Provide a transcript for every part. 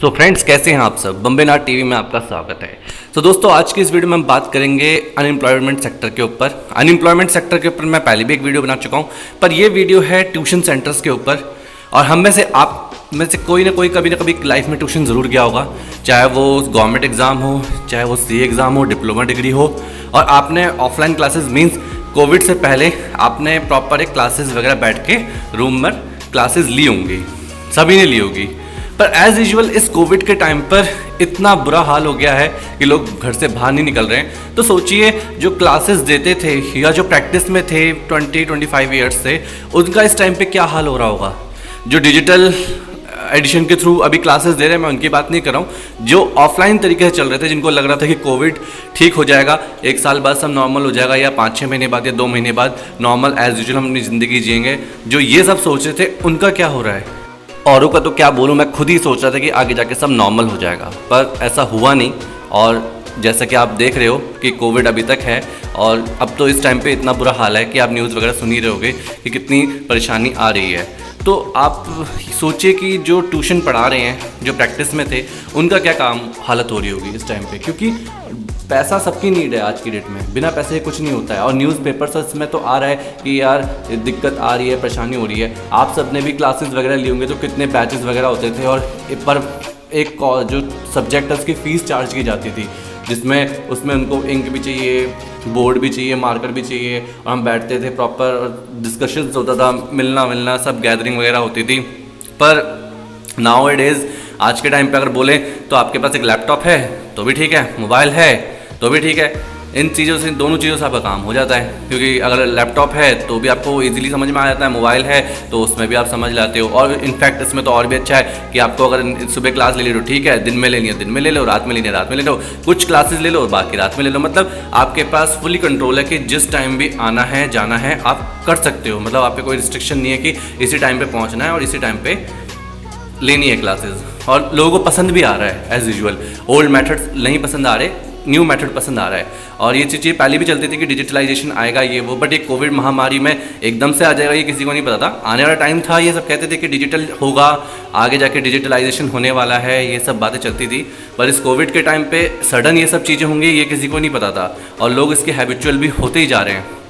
So friends, कैसे हैं आप सब। बम्बे नाथ टीवी में आपका स्वागत है। दोस्तों, आज की इस वीडियो में हम बात करेंगे अनएम्प्लॉयमेंट सेक्टर के ऊपर। अनएम्प्लॉयमेंट सेक्टर के ऊपर मैं पहले भी एक वीडियो बना चुका हूं, पर ये वीडियो है ट्यूशन सेंटर्स के ऊपर। और हम में से आप में से कोई ना कोई कभी ना कभी लाइफ में ट्यूशन ज़रूर गया होगा, चाहे वो गवर्नमेंट एग्ज़ाम हो, चाहे वो सी एग्ज़ाम हो, डिप्लोमा डिग्री हो। और आपने ऑफलाइन क्लासेस मीन्स कोविड से पहले आपने प्रॉपर एक क्लासेस वगैरह बैठ के रूम में क्लासेस ली होंगी, सभी ने ली होगी। पर एज़ यूजुअल इस कोविड के टाइम पर इतना बुरा हाल हो गया है कि लोग घर से बाहर नहीं निकल रहे हैं। तो सोचिए, जो क्लासेस देते थे या जो प्रैक्टिस में थे 20-25 ईयर्स से, उनका इस टाइम पे क्या हाल हो रहा होगा। जो डिजिटल एडिशन के थ्रू अभी क्लासेस दे रहे हैं, मैं उनकी बात नहीं कर रहा हूँ। जो ऑफलाइन तरीके से चल रहे थे, जिनको लग रहा था कि कोविड ठीक हो जाएगा, एक साल बाद सब नॉर्मल हो जाएगा, या 5-6 महीने बाद या 2 महीने बाद नॉर्मल एज यूजुअल हम अपनी ज़िंदगी जिएंगे, जो ये सब सोच रहे थे, उनका क्या हो रहा है। औरों का तो क्या बोलूँ, मैं खुद ही सोच रहा था कि आगे जाके सब नॉर्मल हो जाएगा, पर ऐसा हुआ नहीं। और जैसा कि आप देख रहे हो कि कोविड अभी तक है, और अब तो इस टाइम पे इतना बुरा हाल है कि आप न्यूज़ वगैरह सुन ही रहे होगे कि कितनी परेशानी आ रही है। तो आप सोचिए कि जो ट्यूशन पढ़ा रहे हैं, जो प्रैक्टिस में थे, उनका क्या काम हालत हो रही होगी इस टाइम पे, क्योंकि पैसा सबकी नीड है आज की डेट में। बिना पैसे कुछ नहीं होता है। और न्यूज़पेपर्स में तो आ रहा है कि यार दिक्कत आ रही है, परेशानी हो रही है। आप सब ने भी क्लासेस वगैरह लिए होंगे, तो कितने बैचेस वगैरह होते थे, और पर एक जो सब्जेक्ट है उसकी फ़ीस चार्ज की जाती थी, जिसमें उसमें उनको इंक भी चाहिए, बोर्ड भी चाहिए, मार्कर भी चाहिए, और हम बैठते थे, प्रॉपर डिस्कशंस होता था, मिलना सब गैदरिंग वगैरह होती थी। पर नाउ इट इज़, आज के टाइम पे अगर बोलें तो आपके पास एक लैपटॉप है तो भी ठीक है, मोबाइल है तो भी ठीक है। इन चीज़ों से, दोनों चीज़ों से आपका काम हो जाता है, क्योंकि अगर लैपटॉप है तो भी आपको इजीली समझ में आ जाता है, मोबाइल है तो उसमें भी आप समझ लाते हो। और इनफैक्ट इसमें तो और भी अच्छा है कि आपको अगर सुबह क्लास ले ली तो ठीक है, दिन में लेनी है दिन में ले लो, रात में लेनी है रात में ले लो, कुछ क्लासेस ले लो और बाकी रात में ले लो। मतलब आपके पास फुली कंट्रोल है कि जिस टाइम भी आना है जाना है आप कर सकते हो। मतलब आप पे कोई रिस्ट्रिक्शन नहीं है कि इसी टाइम पर पहुँचना है और इसी टाइम पर लेनी है क्लासेस। और लोगों को पसंद भी आ रहा है एज़ यूजुअल। ओल्ड मेथड्स नहीं पसंद आ रहे, न्यू मेथड पसंद आ रहा है। और ये चीज़ें पहले भी चलती थी कि डिजिटलाइजेशन आएगा ये वो, बट ये कोविड महामारी में एकदम से आ जाएगा ये किसी को नहीं पता था। आने वाला टाइम था, ये सब कहते थे कि डिजिटल होगा, आगे जाके डिजिटलाइजेशन होने वाला है, ये सब बातें चलती थी। पर इस कोविड के टाइम पे सडन ये सब चीज़ें होंगी, ये किसी को नहीं पता था, और लोग इसके हैबिचुअल भी होते ही जा रहे हैं।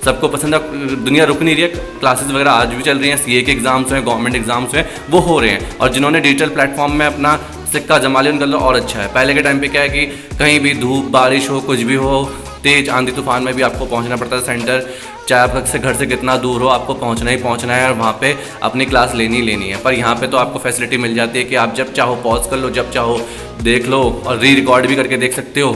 सबको पसंद है, दुनिया रुक नहीं रही है। क्लासेस वगैरह आज भी चल रही हैं, सीए के एग्ज़ाम्स हैं, गवर्नमेंट एग्ज़ाम्स हैं, वो हो रहे हैं। और जिन्होंने डिजिटल प्लेटफॉर्म में अपना सिक्का जमा लिया, उनका तो और अच्छा है। पहले के टाइम पे क्या है कि कहीं भी धूप बारिश हो, कुछ भी हो, तेज़ आंधी तूफान में भी आपको पहुंचना पड़ता है सेंटर, चाहे आप से घर से कितना दूर हो, आपको पहुंचना ही पहुंचना है और वहाँ पे अपनी क्लास लेनी है। पर यहाँ पे तो आपको फैसिलिटी मिल जाती है कि आप जब चाहो पॉज कर लो, जब चाहो देख लो, और रिकॉर्ड भी करके देख सकते हो।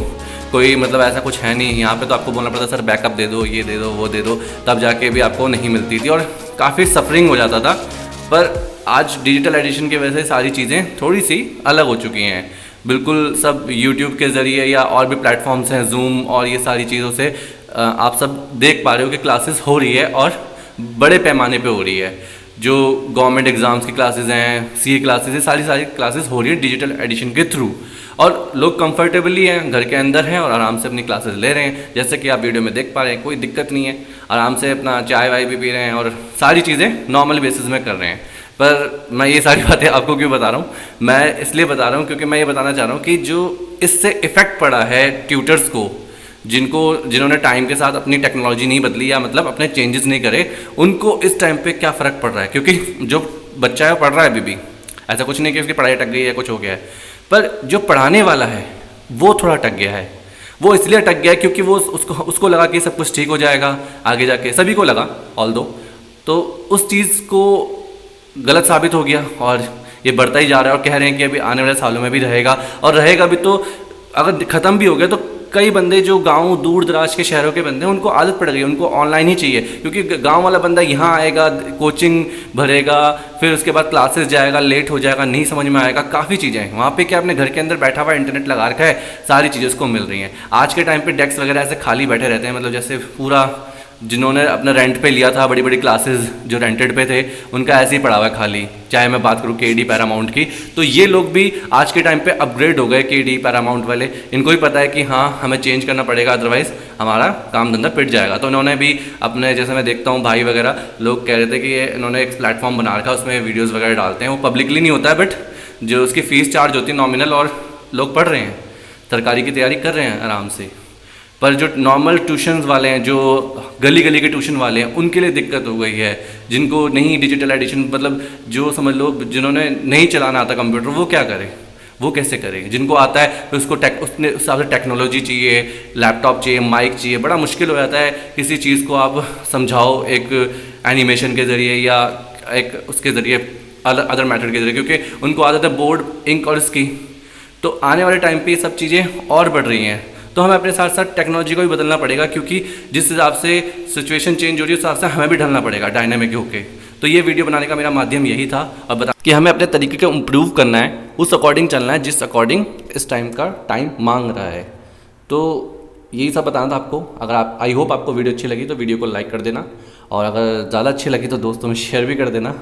कोई मतलब ऐसा कुछ है नहीं। यहाँ पे तो आपको बोलना पड़ता सर बैकअप दे दो, ये दे दो, वो दे दो, तब जाके भी आपको नहीं मिलती थी, और काफ़ी सफरिंग हो जाता था। पर आज डिजिटल एडिशन की वजह से सारी चीज़ें थोड़ी सी अलग हो चुकी हैं। बिल्कुल सब यूट्यूब के ज़रिए या और भी प्लेटफॉर्म्स हैं, जूम और ये सारी चीज़ों से आप सब देख पा रहे हो कि क्लासेस हो रही है, और बड़े पैमाने पे हो रही है। जो गवर्नमेंट एग्ज़ाम्स की क्लासेस हैं, सीए क्लासेस, ये सारी क्लासेस हो रही है डिजिटल एडिशन के थ्रू, और लोग कंफर्टेबली हैं, घर के अंदर हैं और आराम से अपनी क्लासेस ले रहे हैं। जैसे कि आप वीडियो में देख पा रहे हैं, कोई दिक्कत नहीं है, आराम से अपना चाय वाय भी पी रहे हैं और सारी चीज़ें नॉर्मल बेसिस में कर रहे हैं। पर मैं ये सारी बातें आपको क्यों बता रहा हूँ, मैं इसलिए बता रहा हूँ क्योंकि मैं ये बताना चाह रहा हूँ कि जो इससे इफ़ेक्ट पड़ा है ट्यूटर्स को, जिन्होंने टाइम के साथ अपनी टेक्नोलॉजी नहीं बदली या मतलब अपने चेंजेस नहीं करे, उनको इस टाइम पे क्या फ़र्क पड़ रहा है। क्योंकि जो बच्चा है पढ़ रहा है अभी भी, ऐसा कुछ नहीं कि उसकी पढ़ाई अटक गई है, कुछ हो गया है, पर जो पढ़ाने वाला है वो थोड़ा अटक गया है। वो इसलिए अटक गया है क्योंकि वो उसको लगा कि सब कुछ ठीक हो जाएगा आगे जाके, सभी को लगा ऑल्दो, तो उस चीज़ को गलत साबित हो गया और ये बढ़ता ही जा रहा है। और कह रहे हैं कि अभी आने वाले सालों में भी रहेगा, और रहेगा भी। तो अगर ख़त्म भी हो गया तो कई बंदे जो गांव दूर दराज के शहरों के बंदे हैं, उनको आदत पड़ गई, उनको ऑनलाइन ही चाहिए। क्योंकि गांव वाला बंदा यहाँ आएगा, कोचिंग भरेगा, फिर उसके बाद क्लासेस जाएगा, लेट हो जाएगा, नहीं समझ में आएगा, काफ़ी चीज़ें हैं वहाँ पे। क्या अपने घर के अंदर बैठा हुआ इंटरनेट लगा रखा है, सारी चीज़ें उसको मिल रही हैं। आज के टाइम पे डेस्क वगैरह ऐसे खाली बैठे रहते हैं, मतलब जैसे पूरा जिन्होंने अपना रेंट पे लिया था, बड़ी बड़ी क्लासेस जो रेंटेड पे थे, उनका ऐसे ही पड़ा हुआ है खाली। चाहे मैं बात करूँ केडी पैरामाउंट की, तो ये लोग भी आज के टाइम पे अपग्रेड हो गए, केडी पैरामाउंट वाले। इनको भी पता है कि हाँ हमें चेंज करना पड़ेगा, अदरवाइज़ हमारा काम धंधा पिट जाएगा। तो इन्होंने भी अपने, जैसे मैं देखता हूँ भाई वगैरह लोग कह रहे थे कि ये इन्होंने एक प्लेटफॉर्म बना रखा है, उसमें वीडियोज़ वगैरह डालते हैं। वो पब्लिकली नहीं होता है, बट जो उसकी फ़ीस चार्ज होती है नॉमिनल, और लोग पढ़ रहे हैं, सरकारी की तैयारी कर रहे हैं आराम से। पर जो नॉर्मल ट्यूशन्स वाले हैं, जो गली गली के ट्यूशन वाले हैं, उनके लिए दिक्कत हो गई है। जिनको नहीं डिजिटल एडिशन, मतलब जो समझ लो जिन्होंने नहीं चलाना आता कंप्यूटर, वो क्या करें, वो कैसे करें? जिनको आता है तो उसको उसने उस हिसाब से टेक्नोलॉजी चाहिए, लैपटॉप चाहिए, माइक चाहिए, बड़ा मुश्किल हो जाता है किसी चीज़ को आप समझाओ एक एनिमेशन के ज़रिए या एक उसके ज़रिए अदर मेथड के ज़रिए, क्योंकि उनको आदत है बोर्ड, इंक और इसकी। तो आने वाले टाइम पे ये सब चीज़ें और बढ़ रही हैं, तो हमें अपने साथ साथ टेक्नोलॉजी को भी बदलना पड़ेगा, क्योंकि जिस हिसाब से सिचुएशन चेंज हो रही है उस हिसाब से हमें भी ढलना पड़ेगा डायनामिक होके। तो ये वीडियो बनाने का मेरा माध्यम यही था, अब बता कि हमें अपने तरीके को इम्प्रूव करना है, उस अकॉर्डिंग चलना है जिस अकॉर्डिंग इस टाइम का टाइम मांग रहा है। तो यही सब बताना था आपको। अगर आप, आई होप आपको वीडियो अच्छी लगी तो वीडियो को लाइक कर देना, और अगर ज़्यादा अच्छी लगी तो दोस्तों में शेयर भी कर देना,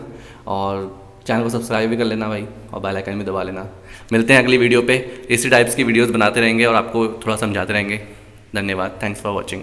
और चैनल को सब्सक्राइब भी कर लेना भाई, और बेल आइकन भी दबा लेना। मिलते हैं अगली वीडियो पे, इसी टाइप्स की वीडियोस बनाते रहेंगे और आपको थोड़ा समझाते रहेंगे। धन्यवाद, थैंक्स फॉर वॉचिंग।